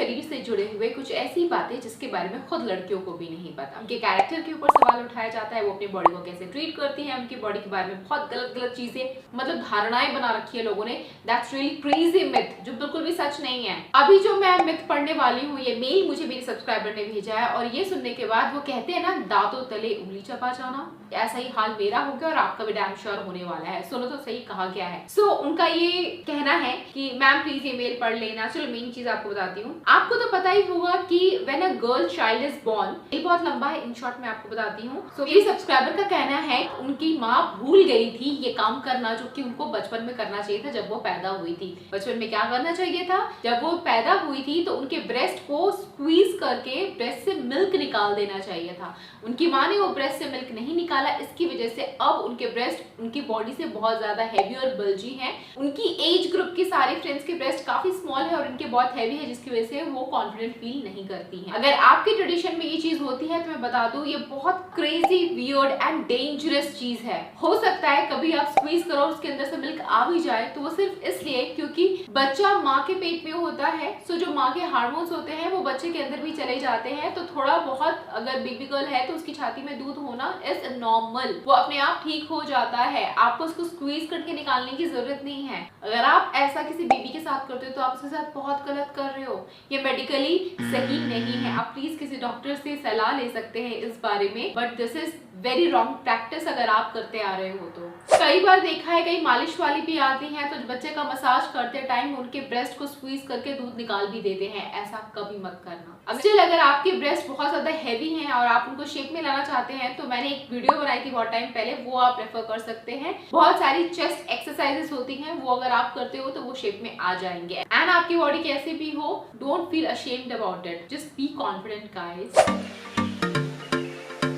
शरीर से जुड़े हुए कुछ ऐसी बातें जिसके बारे में खुद लड़कियों को भी नहीं पता। उनके कैरेक्टर के ऊपर सवाल उठाया जाता है, वो अपनी बॉडी को कैसे ट्रीट करती है, उनकी बॉडी के बारे में बहुत गलत गलत चीजें मतलब धारणाएं बना रखी है लोगों ने। दैट्स रियली क्रेजी मिथ जो बिल्कुल भी सच नहीं है। अभी जो मैं मिथ पढ़ने वाली हूँ, ये मेल मुझे मेरे सब्सक्राइबर ने भेजा है और ये सुनने के बाद वो कहते हैं ना, दांतों तले उंगली चबा जाना, ऐसा ही हाल मेरा हो गया और आपका भी डैम श्योर होने वाला है। सुनो तो सही कहा गया है। उनका ये कहना है कि मैम प्लीज ये मेल पढ़ लेना। चलो मेन चीज आपको बताती हूँ। आपको तो पता ही होगा कि when a girl child is born, ये बहुत लंबा है, इन शॉर्ट में आपको बताती हूँ। मेरी सब्सक्राइबर का कहना है उनकी माँ भूल गई थी ये काम करना जो कि उनको बचपन में करना चाहिए था जब वो पैदा हुई थी। बचपन में क्या करना चाहिए था, जब वो पैदा हुई थी तो उनके ब्रेस्ट को स्क्वीज करके ब्रेस्ट से मिल्क निकाल देना चाहिए था। उनकी माँ ने वो ब्रेस्ट से मिल्क नहीं निकाला, इसकी वजह से अब उनके ब्रेस्ट उनकी बॉडी से बहुत ज्यादा हैवी और बल्जी हैं। उनकी एज ग्रुप के सारे फ्रेंड्स के ब्रेस्ट काफी स्मॉल है और इनके बहुत हैवी है, जिसकी वजह से वो कॉन्फिडेंट फील नहीं करती हैं। अगर आपके ट्रेडिशन में ये चीज होती है तो मैं बता दूं ये बहुत क्रेजी वियर्ड एंड डेंजरस चीज है। हो सकता है कभी आप स्क्वीज करो उसके अंदर से मिल्क आ भी जाए तो वो सिर्फ इसलिए क्योंकि बच्चा माँ के पेट में होता है। सो जो माँ के हार्मोन्स होते हैं वो बच्चे के अंदर भी चले जाते हैं, तो थोड़ा बहुत अगर बेबी गर्ल है तो उसकी छाती में दूध होना इज नॉर्मल, वो अपने आप ठीक हो जाता है। आपको उसको स्क्वीज करके निकालने की जरूरत नहीं है। अगर आप ऐसा किसी बेबी के साथ करते हो तो आप उसके साथ बहुत गलत कर रहे हो, ये मेडिकली सही नहीं है। आप प्लीज किसी डॉक्टर से सलाह ले सकते हैं इस बारे में, but this is very wrong practice अगर आप करते आ रहे हो तो। कई बार देखा है कई मालिश वाली भी आती हैं तो बच्चे का मसाज करते टाइम उनके ब्रेस्ट को स्क्वीज करके दूध निकाल भी देते हैं, ऐसा कभी मत करना। स्टिल अगर आपके ब्रेस्ट बहुत ज्यादा हैवी हैं और आप उनको शेप में लाना चाहते हैं तो मैंने एक वीडियो बनाई थी बहुत टाइम पहले, वो आप रेफर कर सकते हैं। बहुत सारी चेस्ट एक्सरसाइजेस होती हैं, वो अगर आप करते हो तो वो शेप में आ जाएंगे। एंड आपकी बॉडी कैसे भी हो, don't feel ashamed about it, just be confident guys.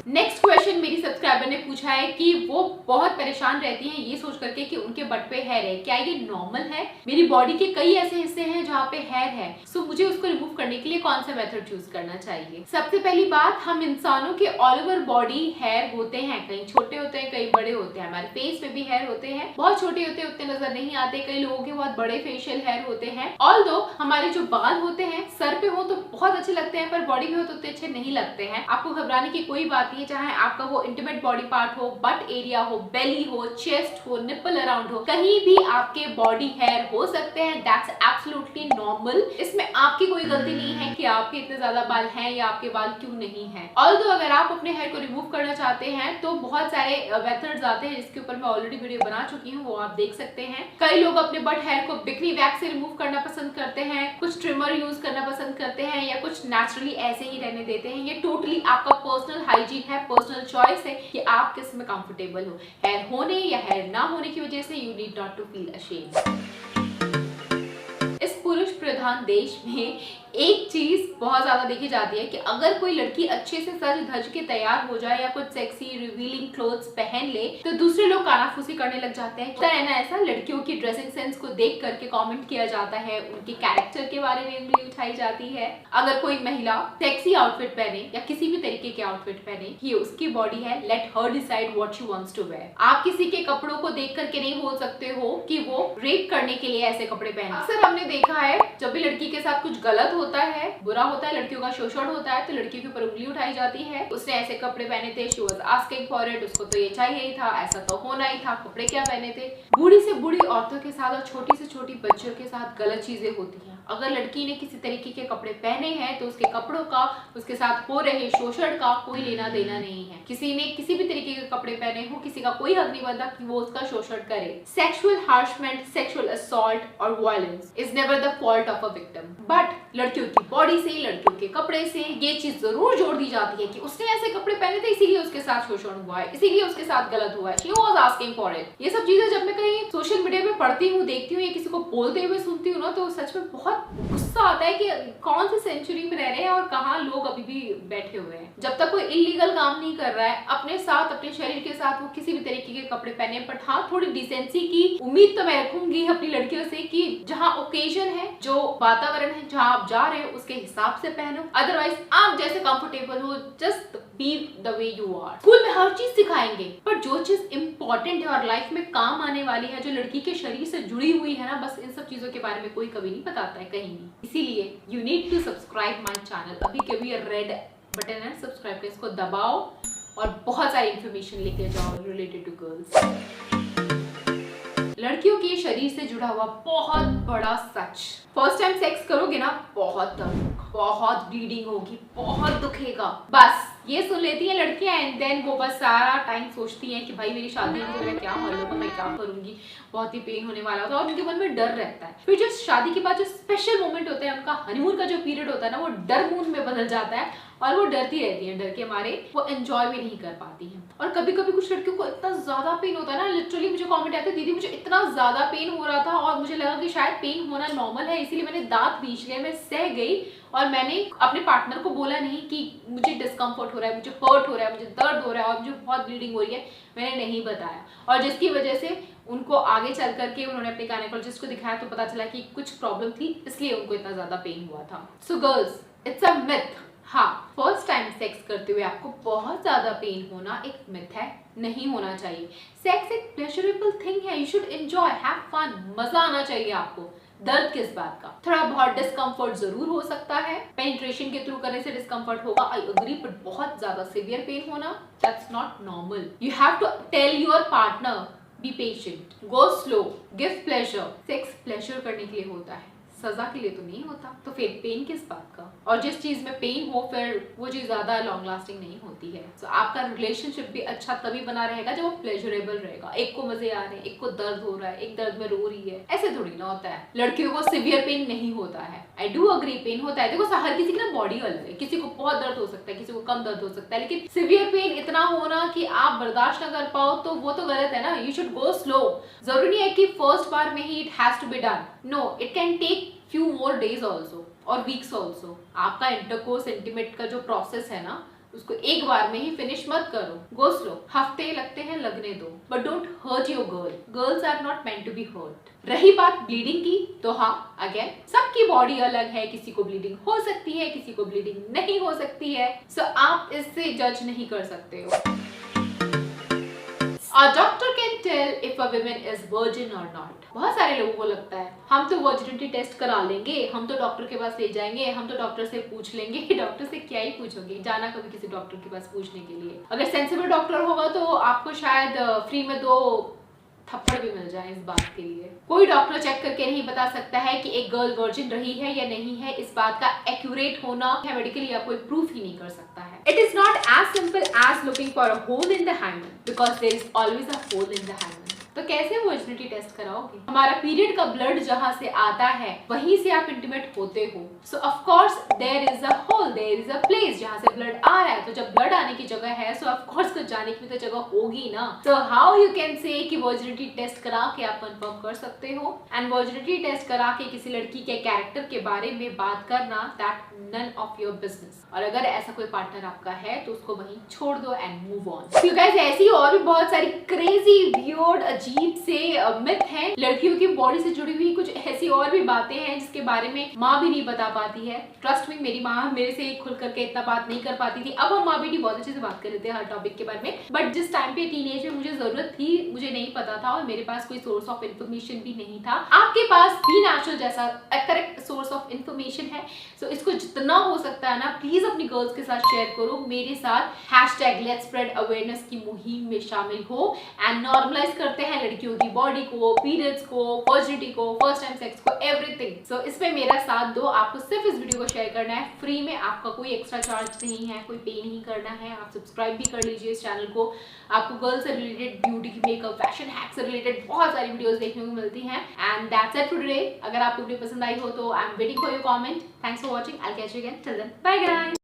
Next question मेरी सब्सक्राइबर ने पूछा है कि वो बहुत परेशान रहती हैं ये सोच करके कि उनके बट पे हेयर है, क्या ये नॉर्मल है? मेरी बॉडी के कई ऐसे हिस्से हैं जहाँ पे हेयर है, सो मुझे उसको रिमूव करने के लिए कौन सा मेथड चूज करना चाहिए? सबसे पहली बात, हम इंसानों के ऑल ओवर बॉडी हेयर होते हैं, कहीं छोटे होते हैं कहीं बड़े होते हैं। हमारे फेस पे भी हेयर होते हैं, बहुत छोटे होते हैं उतने नजर नहीं आते, कई लोगों के बहुत बड़े फेशियल हेयर होते हैं। ऑल्दो हमारे जो बाल होते हैं सर पे हो तो बहुत अच्छे लगते हैं, पर बॉडी पे हो तो उतने अच्छे नहीं लगते हैं। आपको घबराने की कोई बात नहीं, चाहे आपका वो इंटीमेट बॉडी पार्ट हो, बट एरिया हो, बेली हो, चेस्ट हो, निप्पल अराउंड हो, कहीं भी आपके बॉडी हेयर हो सकते हैं। That's absolutely normal. इसमें आपकी कोई गलती नहीं है कि आपके इतने ज्यादा बाल हैं या आपके बाल क्यों नहीं हैं। ऑल्दो अगर आप अपने हेयर को रिमूव करना चाहते हैं तो बहुत सारे मेथड्स आते हैं जिसके ऊपर मैं ऑलरेडी वीडियो बना चुकी हूँ, वो आप देख सकते हैं। कई लोग अपने बट हेयर को बिक्नी वैक्स से रिमूव करना पसंद करते हैं, कुछ ट्रिमर यूज करना पसंद करते हैं या कुछ नेचुरली ऐसे ही रहने देते हैं। ये टोटली आपका पर्सनल हाइजीन है, पर्सनल चॉइस है कि आप किस में कंफर्टेबल हो। हेयर होने या हेयर ना होने की वजह से you need not to feel ashamed. इस पुरुष प्रधान देश में एक चीज बहुत ज्यादा देखी जाती है कि अगर कोई लड़की अच्छे से सज धज के तैयार हो जाए या कुछ सेक्सी रिवीलिंग क्लोथ्स पहन ले तो दूसरे लोग कानाफूसी करने लग जाते हैं। है ना, ऐसा लड़कियों की ड्रेसिंग सेंस को देख करके कमेंट किया जाता है, उनके कैरेक्टर के बारे में उंगली उठाई जाती है। अगर कोई महिला सेक्सी आउटफिट पहने या किसी भी तरीके के आउटफिट पहने, ये उसकी बॉडी है, let her decide what she wants to wear. आप किसी के कपड़ों को देख करके नहीं बोल सकते हो कि वो रेप करने के लिए ऐसे कपड़े पहने। अक्सर हमने देखा है जब भी लड़की के साथ कुछ गलत होता है, बुरा होता है, लड़कियों का शोषण होता है, तो लड़कियों के ऊपर उंगली उठाई जाती है। उसने ऐसे कपड़े पहने थे, she was asking for it, उसको तो ये चाहिए ही था, ऐसा तो होना ही था, कपड़े क्या पहने थे। बूढ़ी से बूढ़ी औरतों के साथ और छोटी से छोटी बच्चों के साथ गलत चीजें होती हैं। अगर लड़की ने किसी तरीके के कपड़े पहने हैं तो उसके कपड़ों का उसके साथ हो रहे शोषण का कोई लेना देना नहीं है। किसी ने किसी भी तरीके के कपड़े पहने हो, किसी का कोई हक नहीं बनता कि वो उसका शोषण करे। सेक्सुअल हार्शमेंट, सेक्सुअल असॉल्ट और violence is never the fault of a victim, but लड़कियों की बॉडी से, लड़कियों के कपड़े से ये चीज जरूर जोड़ दी जाती है कि उसने ऐसे कपड़े पहने थे इसीलिए उसके साथ शोषण हुआ है, इसीलिए उसके साथ गलत हुआ है, she was asking for it. ये सब चीजें जब मैं कहीं सोशल मीडिया पे पढ़ती हूँ, देखती हूँ या किसी को बोलते हुए सुनती हूँ ना, तो सच में बहुत गुस्सा आता है कि कौन सी सेंचुरी में रह रहे हैं और कहाँ लोग अभी भी बैठे हुए हैं। जब तक कोई इलीगल काम नहीं कर रहा है अपने साथ, अपने शरीर के साथ, वो किसी भी तरीके के कपड़े पहने, बट हाँ थोड़ी डिसेंसी की उम्मीद तो मैं रखूंगी अपनी लड़कियों से कि जहाँ ओकेजन है, जो वातावरण है, जहाँ आप जा रहे हो उसके हिसाब से पहनो। अदरवाइज आप जैसे कंफर्टेबल हो, just be the way you are. School में हर चीज सिखाएंगे, पर जो चीज इंपॉर्टेंट है और लाइफ में काम आने वाली है, जो लड़की के शरीर से जुड़ी हुई है ना, बस इन सब चीजों के बारे में कोई कभी नहीं बताता है कहीं भी। इसीलिए you need to subscribe my channel. अभी के भी रेड बटन है सब्सक्राइब का, इसको दबाओ और बहुत सारी इंफॉर्मेशन लेके जाओ रिलेटेड टू गर्ल्स। लड़कियों के शरीर से जुड़ा हुआ बहुत बड़ा सच, फर्स्ट टाइम सेक्स करोगे ना, बहुत दर्द, बहुत ब्लीडिंग होगी, बहुत दुखेगा। बस ये सुन लेती हैं लड़कियां एंड देन वो बस सारा टाइम सोचती हैं कि भाई मेरी शादी होगी तो मेरा क्या हाल होगा, मैं क्या करूंगी, बहुत ही पेन होने वाला होता है और उनके मन में डर रहता है। फिर जो शादी के बाद जो स्पेशल मोमेंट होता है, उनका हनीमून का जो पीरियड होता है ना, वो डर मून में बदल जाता है और वो डरती रहती है, डर के मारे वो एंजॉय भी नहीं कर पाती हैं। और कभी कभी कुछ लड़कियों को इतना ज्यादा पेन होता है ना, लिटरली मुझे कमेंट आते, दीदी मुझे इतना ज्यादा पेन हो रहा था और मुझे लगा कि शायद पेन होना नॉर्मल है, इसीलिए मैंने दांत बींच लिए, मैं सह गई और मैंने अपने पार्टनर को बोला नहीं कि मुझे डिस्कम्फर्ट हो रहा है, मुझे हर्ट हो रहा है, मुझे दर्द हो रहा है और मुझे बहुत ब्लीडिंग हो रही है, मैंने नहीं बताया। और जिसकी वजह से उनको आगे चल करके उन्होंने अपने गायनेकोलॉजिस्ट को दिखाया तो पता चला कि कुछ प्रॉब्लम थी, इसलिए उनको इतना ज्यादा पेन हुआ था। So girls, it's a myth. हाँ, फर्स्ट टाइम सेक्स करते हुए आपको बहुत ज्यादा पेन होना एक मिथ है, नहीं होना चाहिए। सेक्स एक प्लेजरेबल थिंग है, you should enjoy, have fun, मजा आना चाहिए आपको। दर्द किस बात का, थोड़ा बहुत डिस्कम्फर्ट जरूर हो सकता है, पेनिट्रेशन के थ्रू करने से डिस्कम्फर्ट होगा, आई अग्री, बट बहुत ज्यादा सिवियर पेन होना, that's not normal. You have to tell your partner, be patient, go slow, give pleasure. Sex pleasure करने के लिए होता है, सजा के लिए तो नहीं होता, तो फिर पेन किस बात का। और जिस चीज में पेन हो फिर वो चीज ज्यादा लॉन्ग लास्टिंग नहीं होती है। तो आपका रिलेशनशिप भी अच्छा तभी बना रहेगा जब वो प्लेजरेबल रहेगा। एक को मजे आ रहे हैं, एक को दर्द हो रहा है, एक दर्द में रो रही है, ऐसे थोड़ी ना होता है। लड़कियों को सिवियर पेन नहीं होता है, आई डू अग्री पेन होता है। देखो हर किसी की ना बॉडी अलग है, किसी को बहुत दर्द हो सकता है, किसी को कम दर्द हो सकता है, लेकिन सिवियर पेन इतना होना कि आप बर्दाश्त ना कर पाओ तो वो तो गलत है ना। You should go slow. जरूरी नहीं है कि फर्स्ट बार में ही it has to be done, no, it can take few more days also और weeks also। आपका इंटरकोर्स इंटीमेट का जो प्रोसेस है ना, उसको एक बार में ही फिनिश मत करो, गो स्लो। हफ्ते लगते हैं, लगने दो, but don't hurt your girl. Girls are not meant to be hurt. रही बात ब्लीडिंग की, तो हाँ, अगेन सबकी बॉडी अलग है, किसी को ब्लीडिंग हो सकती है, किसी को ब्लीडिंग नहीं हो सकती है, सो आप इससे जज नहीं कर सकते हो। A doctor can tell if a woman is virgin or not। बहुत सारे लोगों को लगता है हम तो वर्जिनिटी टेस्ट करा लेंगे, हम तो डॉक्टर के पास ले जाएंगे, हम तो डॉक्टर से पूछ लेंगे। डॉक्टर से क्या ही पूछोगे, जाना कभी किसी डॉक्टर के पास पूछने के लिए। अगर सेंसिबल डॉक्टर होगा तो आपको शायद फ्री में 2 थप्पड़ भी मिल जाए इस बात के लिए। कोई डॉक्टर चेक करके नहीं बता सकता है कि एक गर्ल वर्जिन रही है या नहीं है। इस बात का एक्यूरेट होना है मेडिकली आप कोई प्रूफ ही नहीं कर सकता है। It is not as simple as looking for a hole in the hymen, because there is always a hole in the hymen. तो कैसे वर्जिनिटी टेस्ट कराओगे? हमारा पीरियड का ब्लड जहां से आता है वहीं से आप इंटीमेट होते हो, so of course there is a hole, there is a place जहां से ब्लड आ रहा है। तो जब ब्लड आने की जगह है, सो ऑफ कोर्स कुछ जाने की भी तो जगह होगी ना। So how you can say कि वर्जिनिटी टेस्ट करा के आप कंफर्म कर सकते हो। एंड वर्जिनिटी टेस्ट करा के किसी लड़की के कैरेक्टर के बारे में बात करना, that none of your business. और अगर ऐसा कोई पार्टनर आपका है तो उसको वहीं छोड़ दो and move on. You guys, ऐसी और भी बहुत सारी क्रेजी वियर्ड अजीब से मिथ है। लड़कियों की बॉडी से जुड़ी हुई कुछ ऐसी और भी बातें हैं जिसके बारे में माँ भी नहीं बता पाती है। ट्रस्ट मी, मेरी माँ मेरे से खुल करके इतना बात नहीं कर पाती थी। अब हम माँ बेटी बहुत अच्छे से बात कर लेते हैं हर टॉपिक के बारे में, बट जिस टाइम पे टीनेज में मुझे जरूरत थी, मुझे नहीं पता था और मेरे पास कोई सोर्स ऑफ इन्फॉर्मेशन भी नहीं था। आपके पास बी नेचुरल जैसा करेक्ट सोर्स ऑफ इन्फॉर्मेशन है, सो इसको जितना हो सकता है ना प्लीज अपनी गर्ल्स के साथ शेयर करो। मेरे साथ #लेट्स स्प्रेड अवेयरनेस की मुहिम में शामिल हो एंड नॉर्मलाइज करते हैं लड़कियों की बॉडी को, पीरियड्स को, वर्जिनिटी को, फर्स्ट टाइम सेक्स को, एवरीथिंग। सो इसमें मेरा साथ दो। आपको सिर्फ इस वीडियो को शेयर करना है फ्री में, आपका कोई एक्स्ट्रा चार्ज नहीं है, कोई पे नहीं करना है। आप सब्सक्राइब भी कर लीजिए इस चैनल को। आपको गर्ल्स से related, beauty, makeup, fashion hack से रिलेटेड बहुत सारी वीडियोस देखने को मिलती हैं। And that's it for today. अगर आपको वीडियो पसंद आई हो तो I am waiting for your comment. Thanks for watching, I will catch you again, till then bye guys.